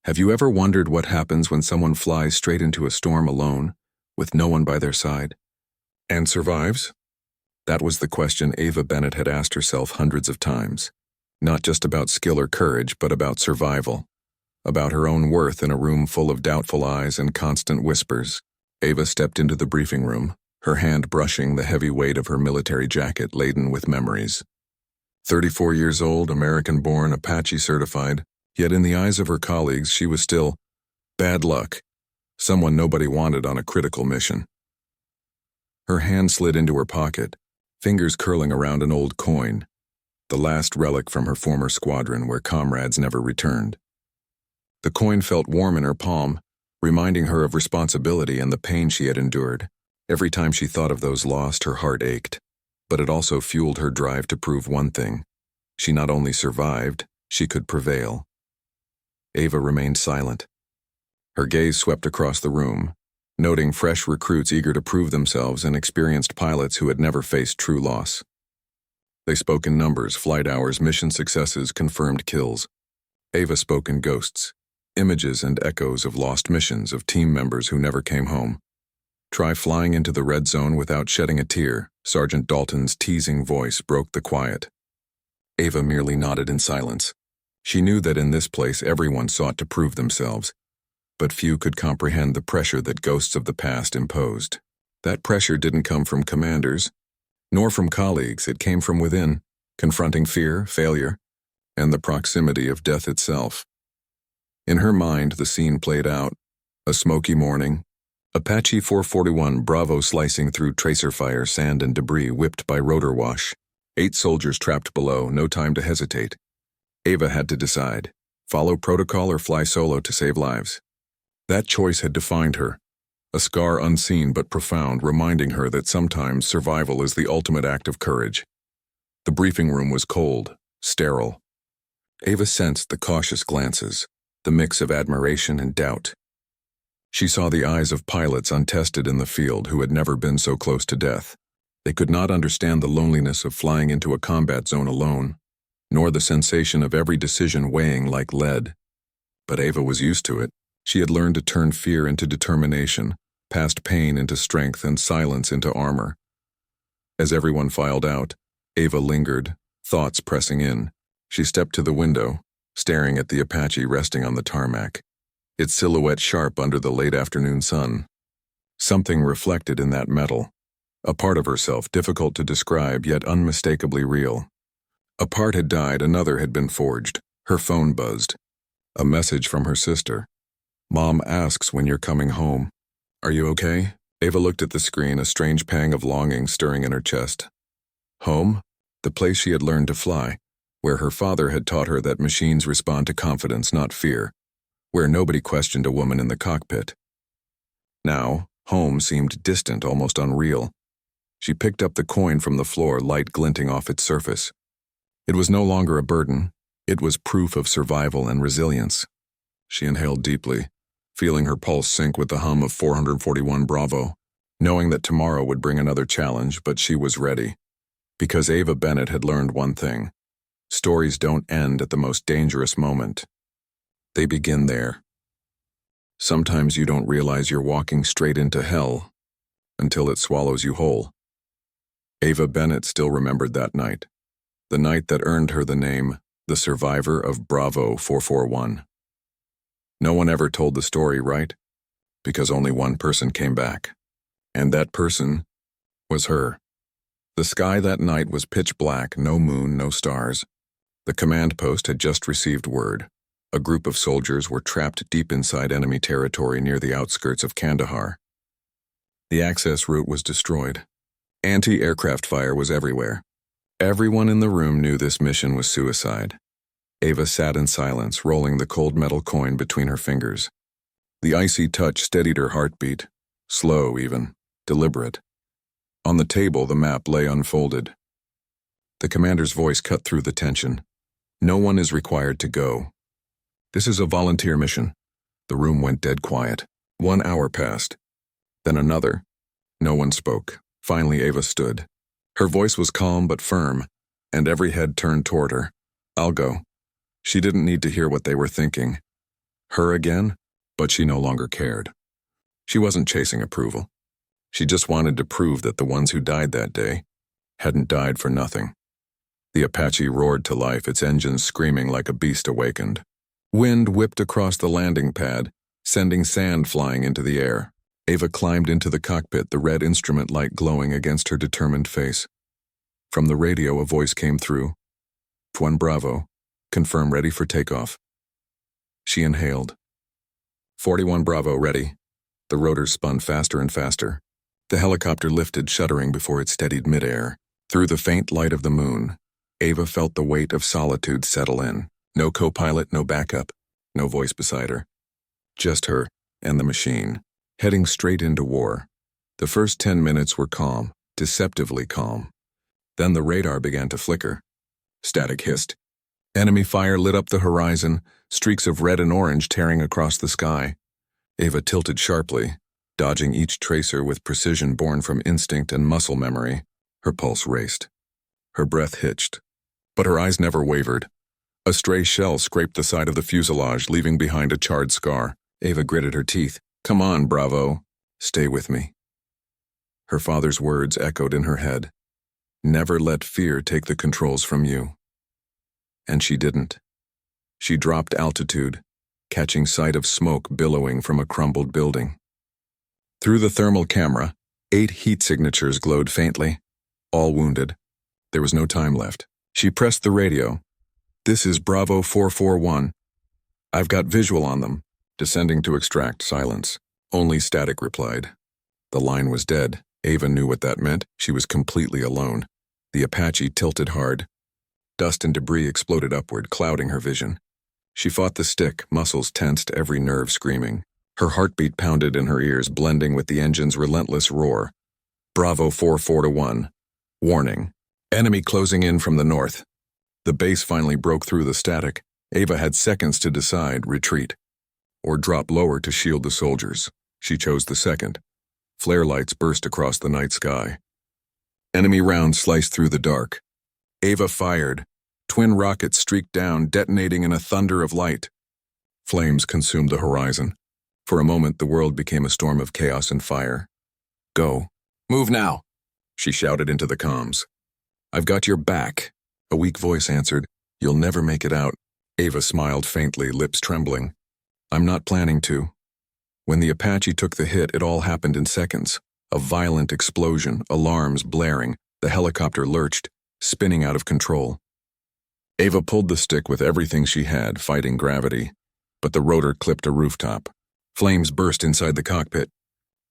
Have you ever wondered what happens when someone flies straight into a storm alone, with no one by their side, and survives? That was the question Ava Bennett had asked herself hundreds of times. Not just about skill or courage, but about survival. About her own worth in a room full of doubtful eyes and constant whispers. Ava stepped into the briefing room, her hand brushing the heavy weight of her military jacket laden with memories. 34 years old, American-born, Apache certified, yet in the eyes of her colleagues she was still bad luck, someone nobody wanted on a critical mission. Her hand slid into her pocket, fingers curling around an old coin, the last relic from her former squadron where comrades never returned. The coin felt warm in her palm, reminding her of responsibility and the pain she had endured. Every time she thought of those lost, her heart ached, but it also fueled her drive to prove one thing. She not only survived, she could prevail. Ava remained silent. Her gaze swept across the room, noting fresh recruits eager to prove themselves and experienced pilots who had never faced true loss. They spoke in numbers, flight hours, mission successes, confirmed kills. Ava spoke in ghosts, images and echoes of lost missions, of team members who never came home. Try flying into the red zone without shedding a tear, Sergeant Dalton's teasing voice broke the quiet. Ava merely nodded in silence. She knew that in this place everyone sought to prove themselves, but few could comprehend the pressure that ghosts of the past imposed. That pressure didn't come from commanders, nor from colleagues. It came from within, confronting fear, failure, and the proximity of death itself. In her mind, the scene played out. A smoky morning, Apache 441 Bravo slicing through tracer fire, sand and debris whipped by rotor wash. 8 soldiers trapped below, no time to hesitate. Ava had to decide, follow protocol or fly solo to save lives. That choice had defined her, a scar unseen but profound, reminding her that sometimes survival is the ultimate act of courage. The briefing room was cold, sterile. Ava sensed the cautious glances, the mix of admiration and doubt. She saw the eyes of pilots untested in the field who had never been so close to death. They could not understand the loneliness of flying into a combat zone alone, nor the sensation of every decision weighing like lead. But Ava was used to it. She had learned to turn fear into determination, past pain into strength, and silence into armor. As everyone filed out, Ava lingered, thoughts pressing in. She stepped to the window, staring at the Apache resting on the tarmac, its silhouette sharp under the late afternoon sun. Something reflected in that metal, a part of herself difficult to describe yet unmistakably real. A part had died, another had been forged. Her phone buzzed. A message from her sister. "Mom asks when you're coming home. Are you okay?" Ava looked at the screen, a strange pang of longing stirring in her chest. Home? The place she had learned to fly, where her father had taught her that machines respond to confidence, not fear, where nobody questioned a woman in the cockpit. Now, home seemed distant, almost unreal. She picked up the coin from the floor, light glinting off its surface. It was no longer a burden. It was proof of survival and resilience. She inhaled deeply, feeling her pulse sink with the hum of 441 Bravo, knowing that tomorrow would bring another challenge, but she was ready. Because Ava Bennett had learned one thing. Stories don't end at the most dangerous moment. They begin there. Sometimes you don't realize you're walking straight into hell until it swallows you whole. Ava Bennett still remembered that night. The night that earned her the name, the survivor of Bravo 441. No one ever told the story, right? Because only one person came back. And that person was her. The sky that night was pitch black, no moon, no stars. The command post had just received word. A group of soldiers were trapped deep inside enemy territory near the outskirts of Kandahar. The access route was destroyed. Anti-aircraft fire was everywhere. Everyone in the room knew this mission was suicide. Ava sat in silence, rolling the cold metal coin between her fingers. The icy touch steadied her heartbeat, slow even, deliberate. On the table, the map lay unfolded. The commander's voice cut through the tension. "No one is required to go. This is a volunteer mission." The room went dead quiet. 1 hour passed. Then another. No one spoke. Finally, Ava stood. Her voice was calm but firm, and every head turned toward her. "I'll go." She didn't need to hear what they were thinking. Her again? But she no longer cared. She wasn't chasing approval. She just wanted to prove that the ones who died that day hadn't died for nothing. The Apache roared to life, its engines screaming like a beast awakened. Wind whipped across the landing pad, sending sand flying into the air. Ava climbed into the cockpit, the red instrument light glowing against her determined face. From the radio, a voice came through. "1 Bravo. Confirm ready for takeoff." She inhaled. 41 Bravo ready. The rotors spun faster and faster. The helicopter lifted, shuddering before it steadied midair. Through the faint light of the moon, Ava felt the weight of solitude settle in. No co-pilot, no backup, no voice beside her. Just her and the machine, heading straight into war. The first 10 minutes were calm, deceptively calm. Then the radar began to flicker. Static hissed. Enemy fire lit up the horizon, streaks of red and orange tearing across the sky. Ava tilted sharply, dodging each tracer with precision born from instinct and muscle memory. Her pulse raced. Her breath hitched. But her eyes never wavered. A stray shell scraped the side of the fuselage, leaving behind a charred scar. Ava gritted her teeth. "Come on, Bravo. Stay with me." Her father's words echoed in her head. "Never let fear take the controls from you." And she didn't. She dropped altitude, catching sight of smoke billowing from a crumbled building. Through the thermal camera, 8 heat signatures glowed faintly, all wounded. There was no time left. She pressed the radio. "This is Bravo 441. I've got visual on them." Descending to extract silence. Only static replied. The line was dead. Ava knew what that meant. She was completely alone. The Apache tilted hard. Dust and debris exploded upward, clouding her vision. She fought the stick, muscles tensed, every nerve screaming. Her heartbeat pounded in her ears, blending with the engine's relentless roar. Bravo 441. Warning. Enemy closing in from the north. The base finally broke through the static. Ava had seconds to decide: retreat or drop lower to shield the soldiers. She chose the second. Flare lights burst across the night sky. Enemy rounds sliced through the dark. Ava fired. Twin rockets streaked down, detonating in a thunder of light. Flames consumed the horizon. For a moment, the world became a storm of chaos and fire. "Go. Move now," she shouted into the comms. "I've got your back." A weak voice answered. "You'll never make it out." Ava smiled faintly, lips trembling. "I'm not planning to." When the Apache took the hit, it all happened in seconds. A violent explosion, alarms blaring, the helicopter lurched, spinning out of control. Ava pulled the stick with everything she had, fighting gravity, but the rotor clipped a rooftop. Flames burst inside the cockpit.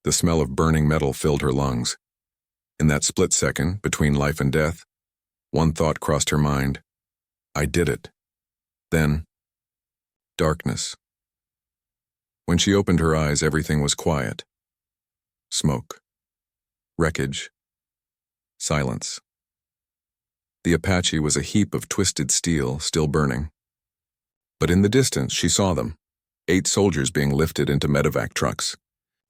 The smell of burning metal filled her lungs. In that split second, between life and death, one thought crossed her mind. I did it. Then, darkness. When she opened her eyes, everything was quiet. Smoke. Wreckage. Silence. The Apache was a heap of twisted steel, still burning. But in the distance, she saw them. 8 soldiers being lifted into medevac trucks.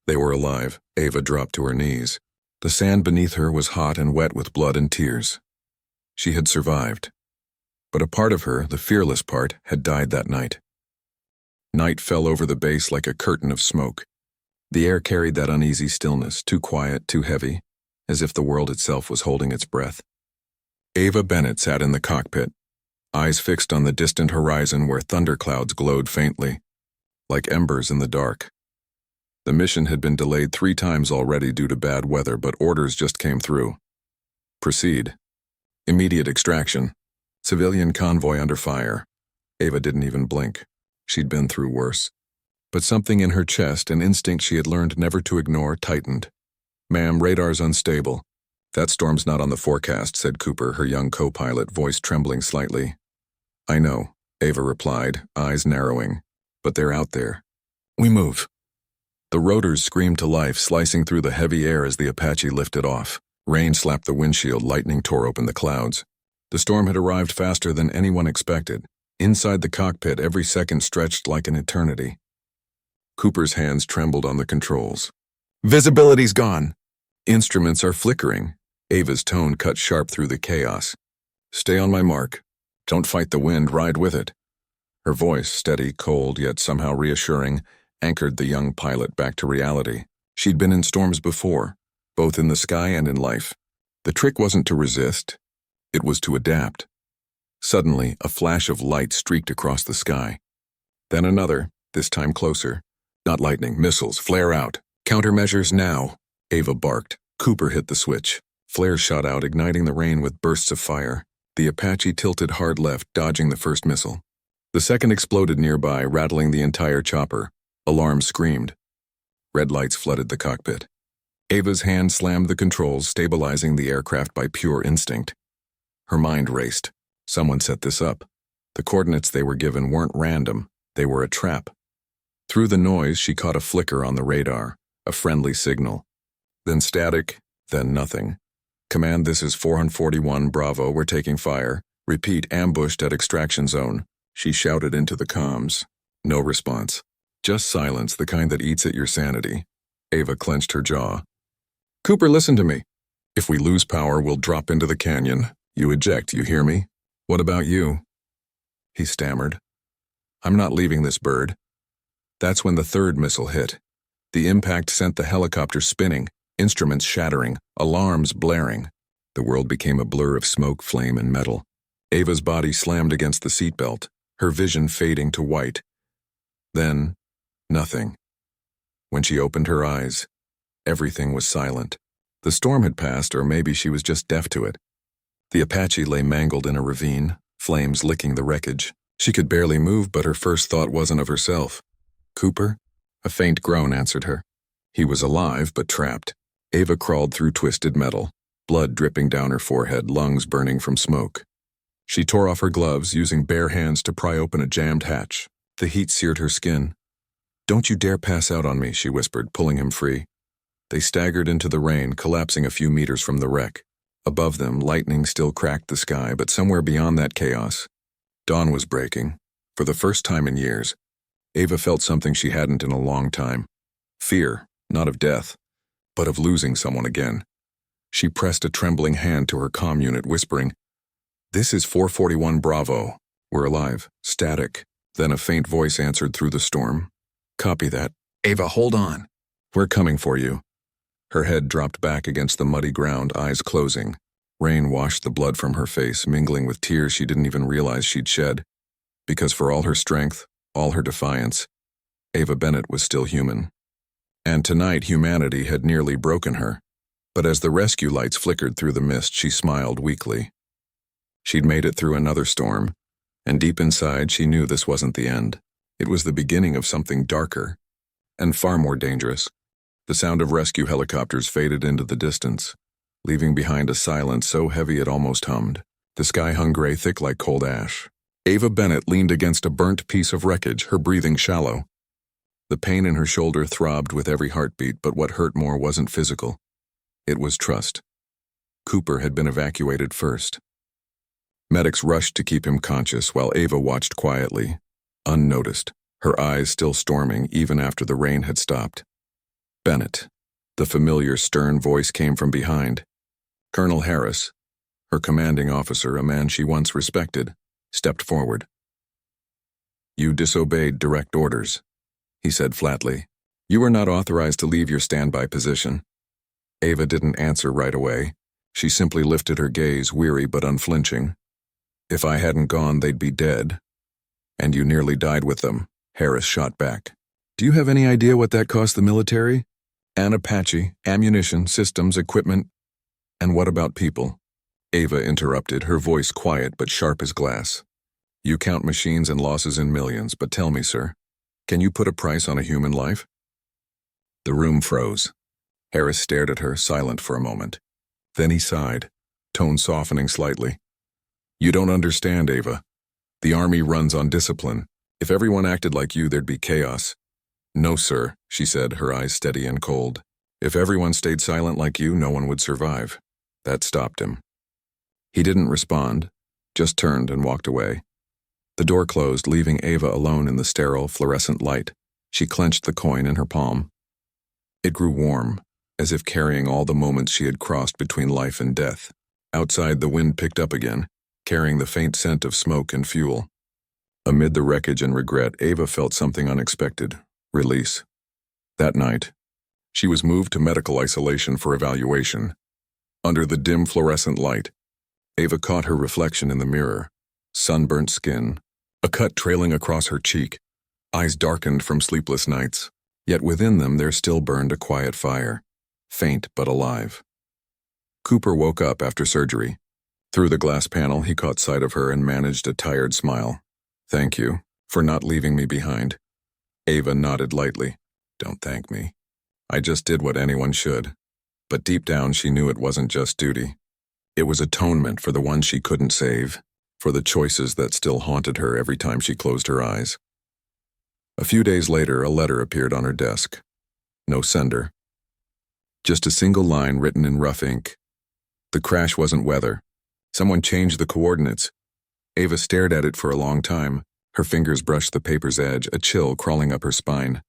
They were alive. Ava dropped to her knees. The sand beneath her was hot and wet with blood and tears. She had survived. But a part of her, the fearless part, had died that night. Night fell over the base like a curtain of smoke. The air carried that uneasy stillness, too quiet, too heavy, as if the world itself was holding its breath. Ava Bennett sat in the cockpit, eyes fixed on the distant horizon where thunderclouds glowed faintly, like embers in the dark. The mission had been delayed 3 times already due to bad weather, but orders just came through. Proceed. Immediate extraction. Civilian convoy under fire. Ava didn't even blink. She'd been through worse. But something in her chest, an instinct she had learned never to ignore, tightened. "Ma'am, radar's unstable." "That storm's not on the forecast," said Cooper, her young co-pilot, voice trembling slightly. "I know," Ava replied, eyes narrowing. "But they're out there. We move." The rotors screamed to life, slicing through the heavy air as the Apache lifted off. Rain slapped the windshield, lightning tore open the clouds. The storm had arrived faster than anyone expected. Inside the cockpit, every second stretched like an eternity. Cooper's hands trembled on the controls. "Visibility's gone. Instruments are flickering." Ava's tone cut sharp through the chaos. "Stay on my mark. Don't fight the wind, ride with it." Her voice, steady, cold, yet somehow reassuring, anchored the young pilot back to reality. She'd been in storms before, both in the sky and in life. The trick wasn't to resist, it was to adapt. Suddenly, a flash of light streaked across the sky. Then another, this time closer. Not lightning, missiles, flare out. Countermeasures now, Ava barked. Cooper hit the switch. Flares shot out, igniting the rain with bursts of fire. The Apache tilted hard left, dodging the first missile. The second exploded nearby, rattling the entire chopper. Alarms screamed. Red lights flooded the cockpit. Ava's hand slammed the controls, stabilizing the aircraft by pure instinct. Her mind raced. Someone set this up. The coordinates they were given weren't random. They were a trap. Through the noise, she caught a flicker on the radar, a friendly signal. Then static, then nothing. Command, this is 441 Bravo, we're taking fire. Repeat, ambushed at extraction zone. She shouted into the comms. No response. Just silence, the kind that eats at your sanity. Ava clenched her jaw. Cooper, listen to me. If we lose power, we'll drop into the canyon. You eject, you hear me? What about you? He stammered. I'm not leaving this bird. That's when the third missile hit. The impact sent the helicopter spinning, instruments shattering, alarms blaring. The world became a blur of smoke, flame, and metal. Ava's body slammed against the seatbelt, her vision fading to white. Then, nothing. When she opened her eyes, everything was silent. The storm had passed, or maybe she was just deaf to it. The Apache lay mangled in a ravine, flames licking the wreckage. She could barely move, but her first thought wasn't of herself. Cooper? A faint groan answered her. He was alive, but trapped. Ava crawled through twisted metal, blood dripping down her forehead, lungs burning from smoke. She tore off her gloves, using bare hands to pry open a jammed hatch. The heat seared her skin. Don't you dare pass out on me, she whispered, pulling him free. They staggered into the rain, collapsing a few meters from the wreck. Above them, lightning still cracked the sky, but somewhere beyond that chaos, dawn was breaking. For the first time in years, Ava felt something she hadn't in a long time. Fear, not of death, but of losing someone again. She pressed a trembling hand to her comm unit, whispering, This is 441 Bravo. We're alive. Static. Then a faint voice answered through the storm. Copy that. Ava, hold on. We're coming for you. Her head dropped back against the muddy ground, eyes closing. Rain washed the blood from her face, mingling with tears she didn't even realize she'd shed. Because for all her strength, all her defiance, Ava Bennett was still human. And tonight humanity had nearly broken her. But as the rescue lights flickered through the mist, she smiled weakly. She'd made it through another storm, and deep inside she knew this wasn't the end. It was the beginning of something darker, and far more dangerous. The sound of rescue helicopters faded into the distance, leaving behind a silence so heavy it almost hummed. The sky hung gray, thick like cold ash. Ava Bennett leaned against a burnt piece of wreckage, her breathing shallow. The pain in her shoulder throbbed with every heartbeat, but what hurt more wasn't physical. It was trust. Cooper had been evacuated first. Medics rushed to keep him conscious while Ava watched quietly, unnoticed, her eyes still storming even after the rain had stopped. Bennett. The familiar, stern voice came from behind. Colonel Harris, her commanding officer, a man she once respected, stepped forward. You disobeyed direct orders, he said flatly. You were not authorized to leave your standby position. Ava didn't answer right away. She simply lifted her gaze, weary but unflinching. If I hadn't gone, they'd be dead. And you nearly died with them, Harris shot back. Do you have any idea what that cost the military? An Apache, ammunition, systems, equipment. And what about people? Ava interrupted, her voice quiet but sharp as glass. You count machines and losses in millions, but tell me, sir, can you put a price on a human life? The room froze. Harris stared at her, silent for a moment. Then he sighed, tone softening slightly. You don't understand, Ava. The Army runs on discipline. If everyone acted like you, there'd be chaos. No, sir, she said, her eyes steady and cold. If everyone stayed silent like you, no one would survive. That stopped him. He didn't respond, just turned and walked away. The door closed, leaving Ava alone in the sterile, fluorescent light. She clenched the coin in her palm. It grew warm, as if carrying all the moments she had crossed between life and death. Outside, the wind picked up again, carrying the faint scent of smoke and fuel. Amid the wreckage and regret, Ava felt something unexpected: release. That night, she was moved to medical isolation for evaluation. Under the dim fluorescent light, Ava caught her reflection in the mirror: sunburnt skin, a cut trailing across her cheek, eyes darkened from sleepless nights, yet within them there still burned a quiet fire, faint but alive. Cooper woke up after surgery. Through the glass panel, he caught sight of her and managed a tired smile. "Thank you for not leaving me behind." Ava nodded lightly. "Don't thank me. I just did what anyone should." But deep down she knew it wasn't just duty. It was atonement for the one she couldn't save, for the choices that still haunted her every time she closed her eyes. A few days later, a letter appeared on her desk. No sender. Just a single line written in rough ink. The crash wasn't weather. Someone changed the coordinates. Ava stared at it for a long time. Her fingers brushed the paper's edge, a chill crawling up her spine.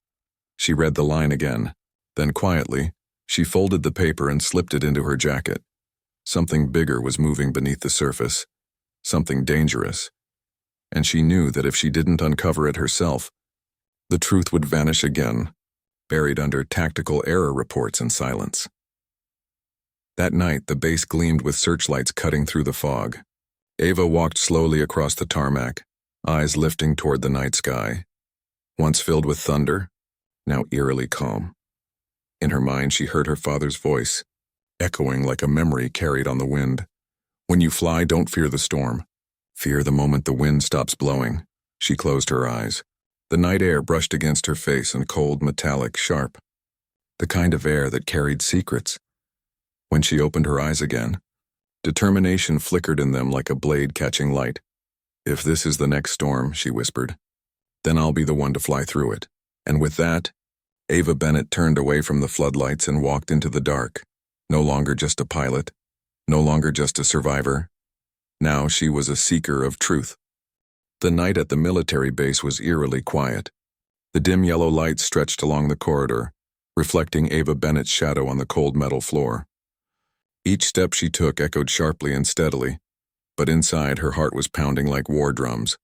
She read the line again. Then quietly, she folded the paper and slipped it into her jacket. Something bigger was moving beneath the surface. Something dangerous. And she knew that if she didn't uncover it herself, the truth would vanish again, buried under tactical error reports and silence. That night, the base gleamed with searchlights cutting through the fog. Ava walked slowly across the tarmac, eyes lifting toward the night sky. Once filled with thunder, now eerily calm. In her mind, she heard her father's voice, echoing like a memory carried on the wind. "When you fly, don't fear the storm. Fear the moment the wind stops blowing." She closed her eyes. The night air brushed against her face, and cold, metallic, sharp. The kind of air that carried secrets. When she opened her eyes again, determination flickered in them like a blade catching light. "If this is the next storm," she whispered, "then I'll be the one to fly through it." And with that, Ava Bennett turned away from the floodlights and walked into the dark. No longer just a pilot, no longer just a survivor. Now she was a seeker of truth. The night at the military base was eerily quiet. The dim yellow light stretched along the corridor, reflecting Ava Bennett's shadow on the cold metal floor. Each step she took echoed sharply and steadily, but inside her heart was pounding like war drums.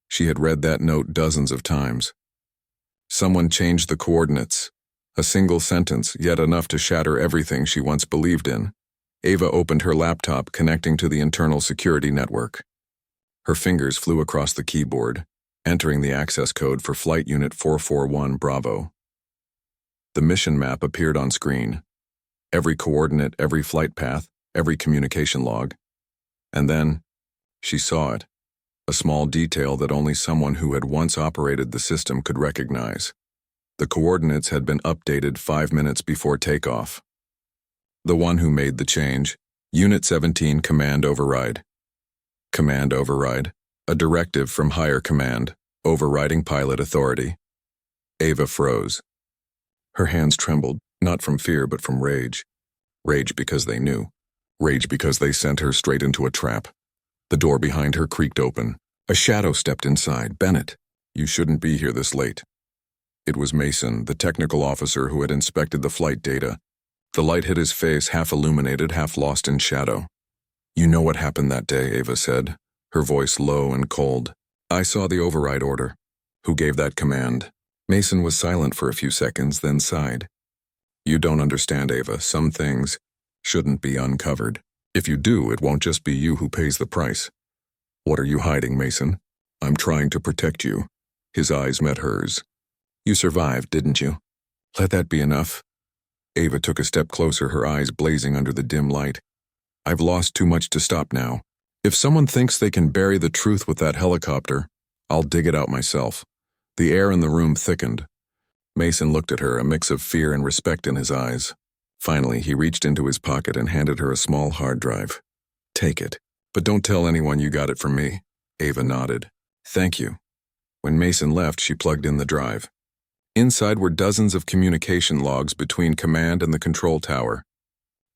She had read that note dozens of times. Someone changed the coordinates. A single sentence, yet enough to shatter everything she once believed in. Ava opened her laptop, connecting to the internal security network. Her fingers flew across the keyboard, entering the access code for Flight Unit 441 Bravo. The mission map appeared on screen. Every coordinate, every flight path, every communication log. And then, she saw it. A small detail that only someone who had once operated the system could recognize. The coordinates had been updated 5 minutes before takeoff. The one who made the change, Unit 17 Command Override. Command Override, a directive from higher command, overriding pilot authority. Ava froze. Her hands trembled, not from fear but from rage. Rage because they knew. Rage because they sent her straight into a trap. The door behind her creaked open. A shadow stepped inside. "Bennett, you shouldn't be here this late." It was Mason, the technical officer who had inspected the flight data. The light hit his face, half illuminated, half lost in shadow. "You know what happened that day," Ava said, her voice low and cold. "I saw the override order." "Who gave that command?" Mason was silent for a few seconds, then sighed. "You don't understand, Ava. Some things shouldn't be uncovered. If you do, it won't just be you who pays the price." "What are you hiding, Mason?" "I'm trying to protect you." His eyes met hers. "You survived, didn't you? Let that be enough." Ava took a step closer, her eyes blazing under the dim light. "I've lost too much to stop now. If someone thinks they can bury the truth with that helicopter, I'll dig it out myself." The air in the room thickened. Mason looked at her, a mix of fear and respect in his eyes. Finally, he reached into his pocket and handed her a small hard drive. "Take it, but don't tell anyone you got it from me." Ava nodded. "Thank you." When Mason left, she plugged in the drive. Inside were dozens of communication logs between command and the control tower.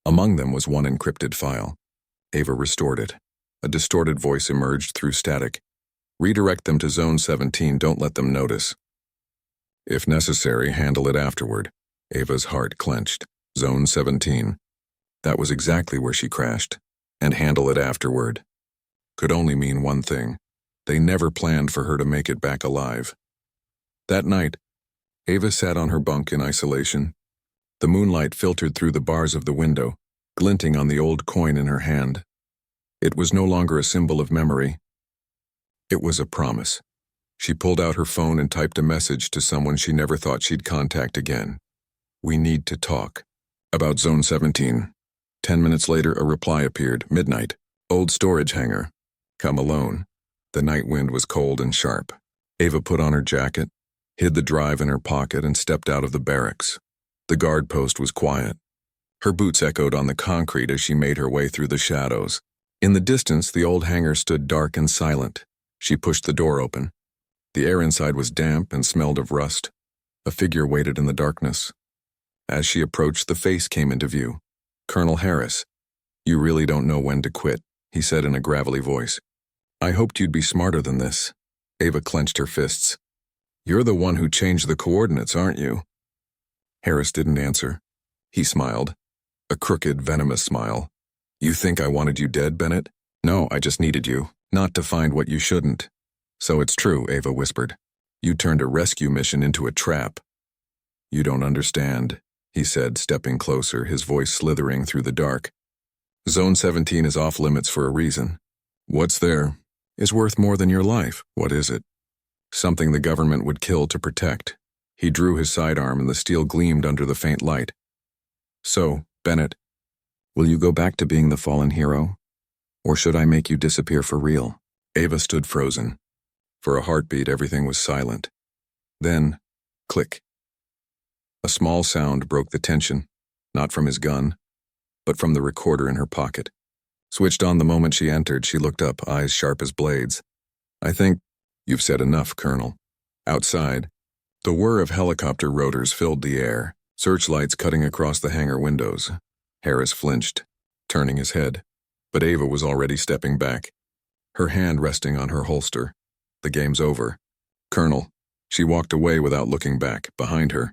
Among them was one encrypted file. Ava restored it. A distorted voice emerged through static. "Redirect them to Zone 17, don't let them notice. If necessary, handle it afterward." Ava's heart clenched. Zone 17. That was exactly where she crashed. And handle it afterward could only mean one thing. They never planned for her to make it back alive. That night, Ava sat on her bunk in isolation. The moonlight filtered through the bars of the window, glinting on the old coin in her hand. It was no longer a symbol of memory. It was a promise. She pulled out her phone and typed a message to someone she never thought she'd contact again. "We need to talk." About Zone 17. 10 minutes later, a reply appeared. Midnight. Old storage hangar. Come alone. The night wind was cold and sharp. Ava put on her jacket, hid the drive in her pocket, and stepped out of the barracks. The guard post was quiet. Her boots echoed on the concrete as she made her way through the shadows. In the distance, the old hangar stood dark and silent. She pushed the door open. The air inside was damp and smelled of rust. A figure waited in the darkness. As she approached, the face came into view. "Colonel Harris, you really don't know when to quit," he said in a gravelly voice. "I hoped you'd be smarter than this." Ava clenched her fists. "You're the one who changed the coordinates, aren't you?" Harris didn't answer. He smiled. A crooked, venomous smile. "You think I wanted you dead, Bennett? No, I just needed you, not to find what you shouldn't." "So it's true," Ava whispered. "You turned a rescue mission into a trap." "You don't understand," he said, stepping closer, his voice slithering through the dark. "Zone 17 is off limits for a reason. What's there is worth more than your life." "What is it?" "Something the government would kill to protect." He drew his sidearm and the steel gleamed under the faint light. "So, Bennett, will you go back to being the fallen hero? Or should I make you disappear for real?" Ava stood frozen. For a heartbeat, everything was silent. Then, click. A small sound broke the tension, not from his gun, but from the recorder in her pocket. Switched on the moment she entered, she looked up, eyes sharp as blades. "I think you've said enough, Colonel." Outside, the whir of helicopter rotors filled the air, searchlights cutting across the hangar windows. Harris flinched, turning his head, but Ava was already stepping back, her hand resting on her holster. "The game's over." "Colonel." She walked away without looking back. Behind her,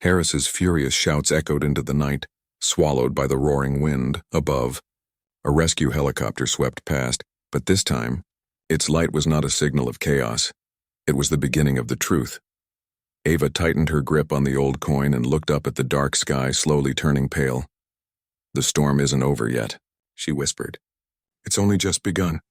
Harris's furious shouts echoed into the night, swallowed by the roaring wind. Above, a rescue helicopter swept past, but this time, its light was not a signal of chaos. It was the beginning of the truth. Ava tightened her grip on the old coin and looked up at the dark sky slowly turning pale. "The storm isn't over yet," she whispered. "It's only just begun."